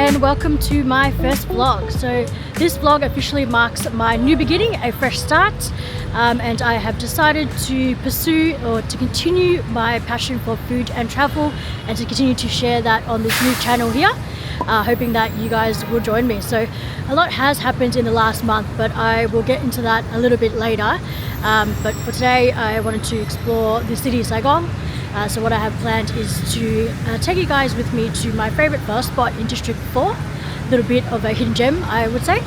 and welcome to my first vlog. So this vlog officially marks my new beginning, a fresh start, and I have decided to pursue or to continue my passion for food and travel and to continue to share that on this new channel here, hoping that you guys will join me. So a lot has happened in the last month, but I will get into that a little bit later. But for today I wanted to explore the city of Saigon. So what I have planned is to take you guys with me to my favorite pho spot in District 4, a little bit of a hidden gem I would say,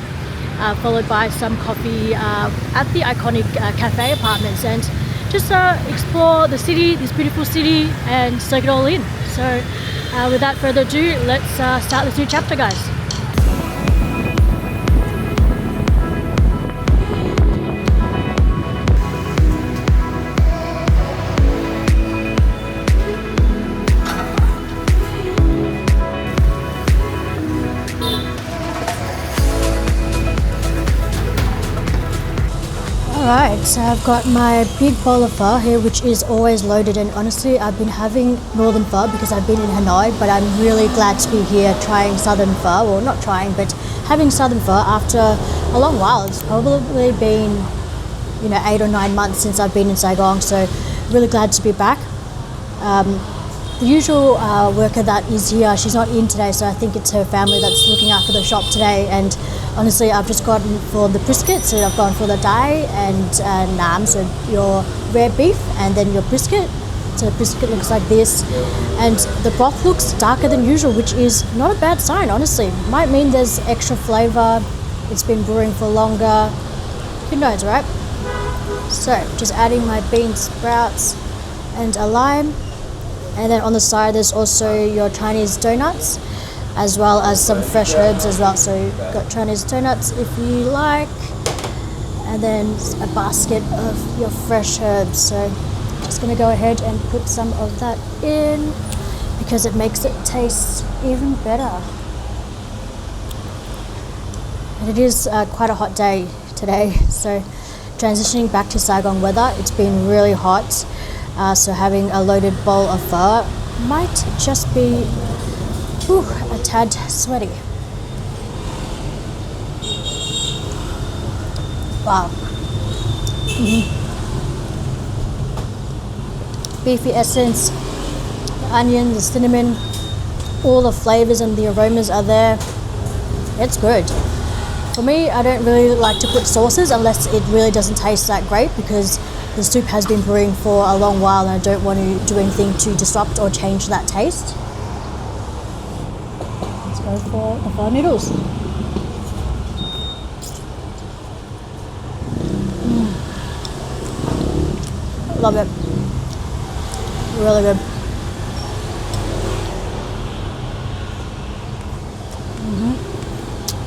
followed by some coffee at the iconic Café apartments, and just explore the city, this beautiful city, and soak it all in. So without further ado, let's start this new chapter, guys. Alright, so I've got my big bowl of pho here, which is always loaded, and honestly I've been having northern pho because I've been in Hanoi, but I'm really glad to be here trying southern pho, well not trying, but having southern pho after a long while. It's probably been 8 or 9 months since I've been in Saigon, so really glad to be back. The usual worker that is here, she's not in today, so I think it's her family that's looking after the shop today. And honestly, I've just gotten for the brisket, so I've gone for the dai and nam, so your rare beef and then your brisket. So the brisket looks like this, and the broth looks darker than usual, which is not a bad sign, honestly. Might mean there's extra flavor, it's been brewing for longer, who knows, right? So just adding my bean sprouts and a lime. And then on the side there's also your Chinese donuts, as well as some fresh herbs as well. So you've got Chinese donuts if you like, and then a basket of your fresh herbs. So just going to go ahead and put some of that in because it makes it taste even better. And it is quite a hot day today, so transitioning back to Saigon weather, it's been really hot. So having a loaded bowl of pho might just be a tad sweaty. Wow. Beefy essence, the onion, the cinnamon, all the flavors and the aromas are there. It's good. For me, I don't really like to put sauces unless it really doesn't taste that great, because the soup has been brewing for a long while and I don't want to do anything to disrupt or change that taste. Let's go for the pho noodles. Love it. Really good.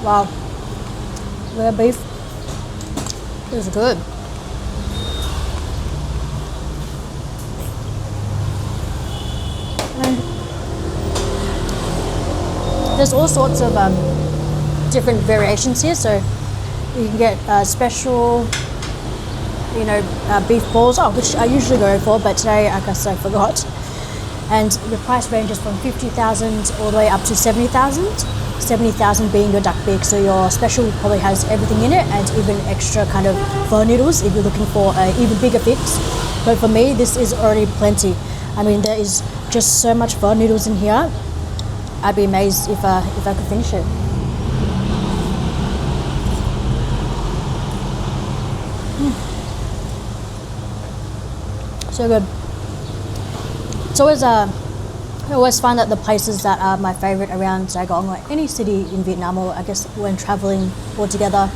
Wow. Rare beef is good. And there's all sorts of different variations here, so you can get special, beef balls, which I usually go for, but today I guess I forgot. And the price ranges from 50,000 all the way up to 70,000. 70,000 being your duck beak, so your special probably has everything in it and even extra kind of pho noodles if you're looking for an even bigger fix. But for me, this is already plenty. I mean, there is just so much pho noodles in here. I'd be amazed if I could finish it. So good. It's always I always find that the places that are my favorite around Saigon, or any city in Vietnam, or I guess when traveling altogether,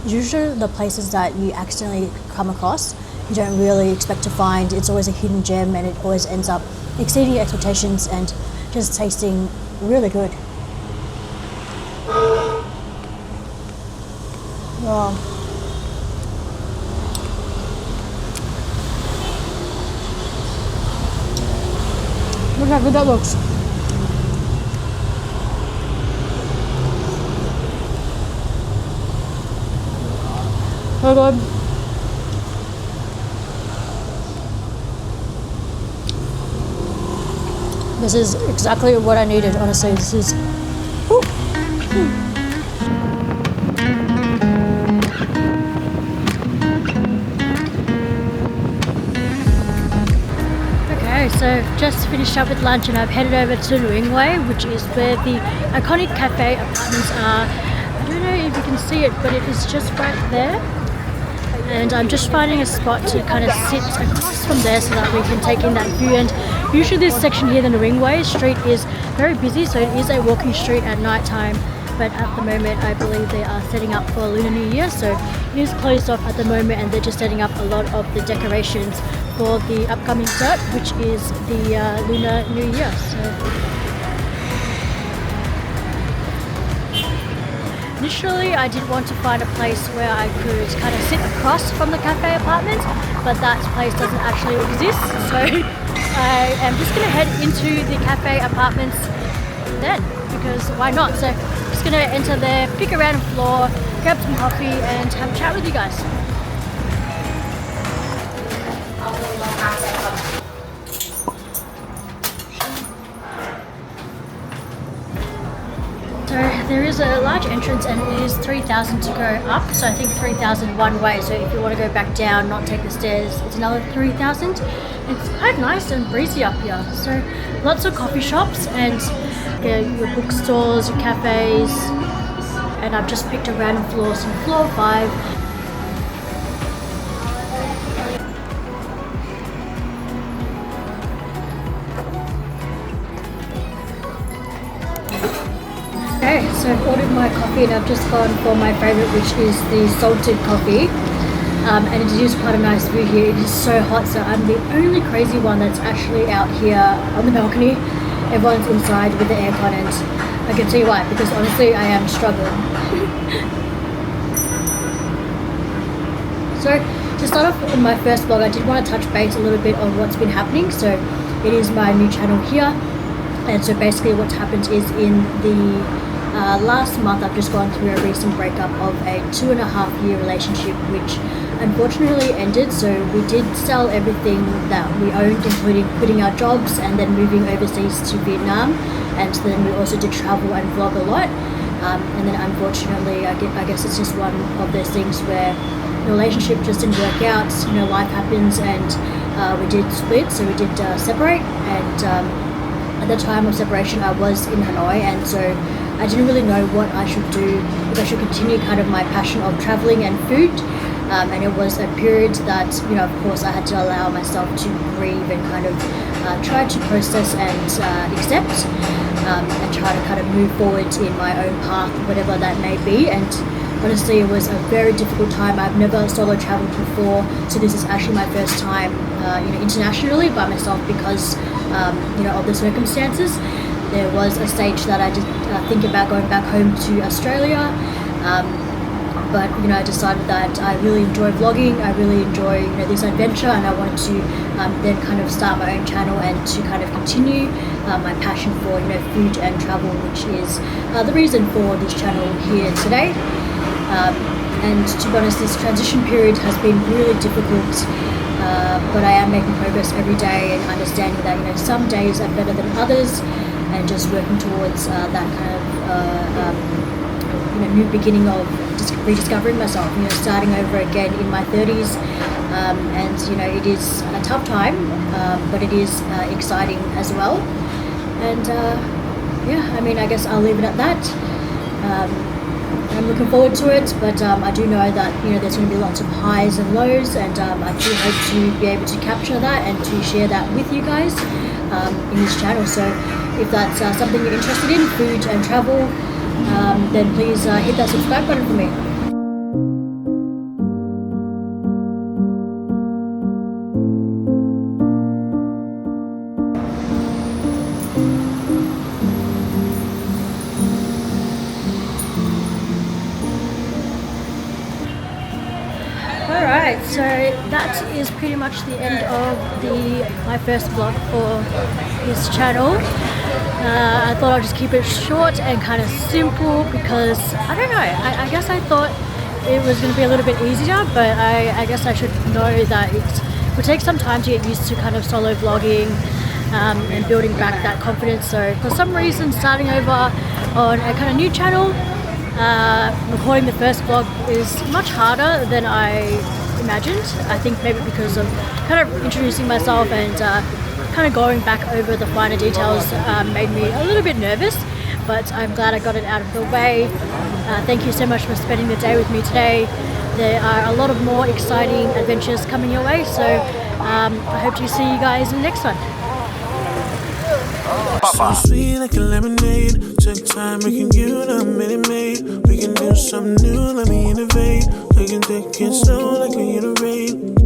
usually the places that you accidentally come across, you don't really expect to find. It's always a hidden gem, and it always ends up exceeding your expectations and just tasting really good. Wow. Look how good that looks. So good. This is exactly what I needed, honestly. This is So just finished up with lunch and I've headed over to Nguyen Hue, which is where the iconic Café apartments are. I don't know if you can see it, but it is just right there. And I'm just finding a spot to kind of sit across from there so that we can take in that view. And usually this section here, the Nguyen Hue street, is very busy, so it is a walking street at night time. But at the moment I believe they are setting up for Lunar New Year, so it is closed off at the moment and they're just setting up a lot of the decorations for the upcoming start, which is the Lunar New Year. So initially I did want to find a place where I could kind of sit across from the Café apartments, but that place doesn't actually exist, so I am just going to head into the Café apartments then, because why not? So I'm just going to enter there, pick around the floor, grab some coffee and have a chat with you guys. So there is a large entrance and it is 3,000 to go up, so I think 3,000 one way, so if you want to go back down, not take the stairs, it's another 3,000. It's quite nice and breezy up here, so lots of coffee shops and your bookstores, your cafes, and I've just picked a random floor, so floor 5. Okay, so I've ordered my coffee and I've just gone for my favourite, which is the salted coffee. And it is quite a nice view here. It is so hot, so I'm the only crazy one that's actually out here on the balcony. Everyone's inside with the aircon and I can tell you why, because honestly I am struggling. So to start off in my first vlog, I did want to touch base a little bit on what's been happening. So it is my new channel here, and so basically what's happened is in the last month I've just gone through a recent breakup of a 2.5-year relationship, which unfortunately ended. So we did sell everything that we owned, including quitting our jobs and then moving overseas to Vietnam, and then we also did travel and vlog a lot, and then unfortunately I guess it's just one of those things where the relationship just didn't work out. You know, life happens, and we did split, so we did separate. And at the time of separation I was in Hanoi, and so I didn't really know what I should do, if I should continue kind of my passion of traveling and food. And it was a period that, you know, of course I had to allow myself to grieve and kind of try to process and accept, and try to kind of move forward in my own path, whatever that may be. And honestly it was a very difficult time. I've never solo traveled before, so this is actually my first time you know, internationally by myself, because you know, of the circumstances. There was a stage that I did think about going back home to Australia, but you know, I decided that I really enjoy vlogging, I really enjoy, you know, this adventure, and I wanted to then kind of start my own channel and to kind of continue my passion for, you know, food and travel, which is the reason for this channel here today. And to be honest, this transition period has been really difficult, but I am making progress every day and understanding that, you know, some days are better than others, and just working towards that kind of you know, new beginning of just rediscovering myself, you know, starting over again in my 30s. And you know, it is a tough time, but it is exciting as well. And yeah, I mean, I guess I'll leave it at that. I'm looking forward to it, but I do know that, you know, there's going to be lots of highs and lows, and I do hope to be able to capture that and to share that with you guys in this channel. So if that's something you're interested in, food and travel, then please hit that subscribe button for me. Alright, so that is pretty much the end of my first vlog for this channel. I thought I'd just keep it short and kind of simple, because I don't know, I guess I thought it was going to be a little bit easier, but I guess I should know that it would take some time to get used to kind of solo vlogging and building back that confidence. So for some reason, starting over on a kind of new channel, recording the first vlog is much harder than I imagined. I think maybe because of kind of introducing myself and kind of going back over the finer details made me a little bit nervous, but I'm glad I got it out of the way. Thank you so much for spending the day with me today. There are a lot of more exciting adventures coming your way, so I hope to see you guys in the next one. So sweet like a lemonade. Took time making you the Minute Maid. We can do something new, let me innovate. We can take it slow like we iterate.